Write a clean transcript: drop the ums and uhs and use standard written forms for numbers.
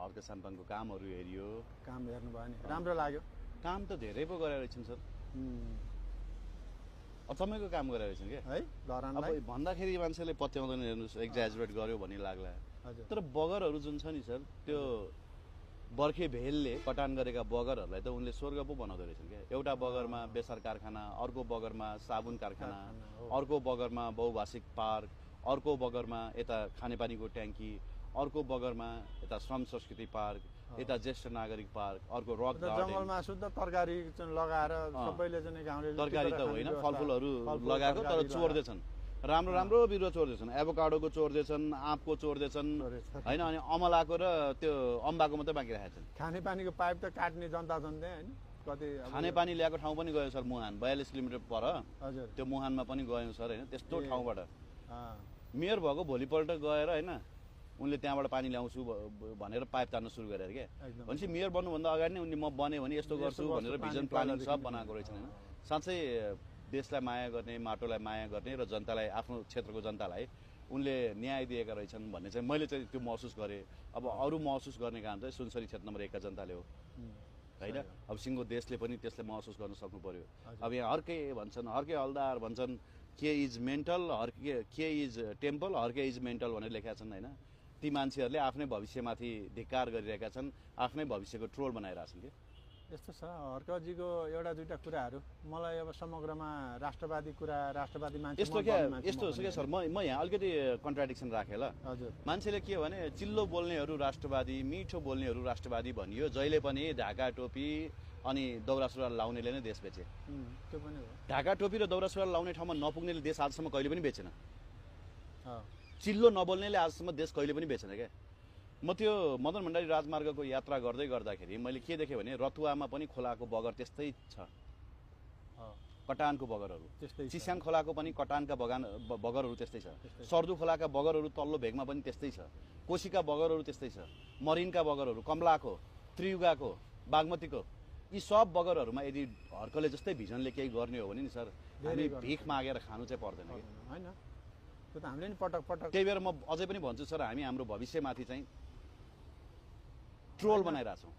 हर्क साम्पाङको कामहरू हेरियो। काम हेर्नु भयो नि राम्रो लाग्यो। काम त धेरै पो गरेर रहेछन् सर, अचम्मैको काम गरेर रहेछन् क्या है धरानलाई। अब भन्दाखेरि मान्छेले पत्याउँदैन, हेर्नुहोस् एक्जाजुरेट गर्यो भन्ने लाग्ला। हजुर तर बगरहरू जुन छ नि सर, त्यो बर्खे भेलले कटान गरेका बगरहरूलाई त उनले स्वर्ग पो बनाउँदो रहेछन् क्या। एउटा बगरमा बेसार कारखाना, अर्को बगरमा साबुन कारखाना, अर्को बगरमा बहुभाषिक पार्क, अर्को बगरमा यता खानेपानीको ट्याङ्की, अर्को बगरमा यता श्रम संस्कृति पार्क, यता ज्येष्ठ नागरिक पार्क, अर्को रक गार्डन। जङ्गलमा शुद्ध तरकारी लगाएर सबैले चाहिँ गाउँले तरकारी त होइन, फलफुलहरू लगाएको तर चोर्दैछन्, राम्रो राम्रो बिरुवा चोर्दैछन्, एभोकाडोको चोर्दैछन्, आँपको चोर्दैछन् होइन, अनि अमलाको र त्यो अम्बाको मात्रै बाँकी राखेका छन्। खानेपानीको पाइप त काट्ने जनता छन् त्यहाँ होइन कति। खानेपानी ल्याएको ठाउँ पनि गयो सर, मुहान 42 किलोमिटर पर। हजुर त्यो मुहानमा पनि गयौँ सर होइन, त्यस्तो ठाउँबाट मेयर भएको भोलिपल्ट गएर होइन उनले त्यहाँबाट पानी ल्याउँछु भनेर पाइप तान्न सुरु गरेर क्या। भनेपछि मेयर बन्नुभन्दा अगाडि नै उनले म बने भने यस्तो गर्छु भनेर भिजन प्लानिङ सब बनाएको रहेछन् होइन। साँच्चै देशलाई माया गर्ने, माटोलाई माया गर्ने र जनतालाई, आफ्नो क्षेत्रको जनतालाई उनले न्याय दिएका रहेछन् भन्ने चाहिँ मैले चाहिँ त्यो महसुस गरेँ। अब अरू महसुस गर्ने काम चाहिँ सुनसरी क्षेत्र नम्बर 1 का जनताले हो होइन। अब सिङ्गो देशले पनि त्यसले महसुस गर्न सक्नु पर्यो। अब यहाँ हर्के भन्छन्, हर्के हलदार भन्छन्, के इज मेन्टल, के is temple, Harke is mental भनेर लेखेका छन् होइन। ती मान्छेहरूले आफ्नै भविष्यमाथि धिक्कार गरिरहेका छन्, आफ्नै भविष्यको ट्रोल बनाइरहेछन् कि। यस्तो छ हर्कजीको एउटा दुईटा कुराहरू मलाई अब समग्रमा राष्ट्रवादी कुरा, राष्ट्रवादी मान्छे यस्तो क्या, यस्तो छ क्या सर, म यहाँ अलिकति कन्ट्राडिक्सन राखेँ ल। हजुर मान्छेले के भने चिल्लो बोल्नेहरू राष्ट्रवादी, मिठो बोल्नेहरू राष्ट्रवादी भनियो। जहिले पनि ढाका टोपी अनि दौरा सुरुवाल लाउनेले नै देश बेचे। त्यो पनि हो। ढाका टोपी र दौरा सुरुवाल लाउने ठाउँमा नपुग्नेले देश आजसम्म कहिले पनि बेचेन। अँ चिल्लो नबोल्नेले आजसम्म देश कहिले पनि बेचेन क्या। म त्यो मदन भण्डारी राजमार्गको यात्रा गर्दै गर्दाखेरि मैले के देखेँ भने रतुवामा पनि खोलाको बगर त्यस्तै छ, कटानको बगरहरू त्यस्तै छ। चिस्याङ खोलाको पनि कटानका बगरहरू त्यस्तै छ, सर्दु खोलाका बगरहरू तल्लो भेगमा पनि त्यस्तै छ, कोशीका बगरहरू त्यस्तै छ, मरिनका बगरहरू, कमलाको, त्रियुगाको, बागमतीको, यी सब बगरहरूमा यदि हर्कले जस्तै भिजनले केही गर्ने हो भने नि सर हामी भिख मागेर खानु चाहिँ पर्दैन कि होइन। त्यो त हामीले नि पटक पटक। त्यही भएर म अझै पनि भन्छु सर, हामी हाम्रो भविष्यमाथि चाहिँ ट्रोल बनाइरहेछौँ।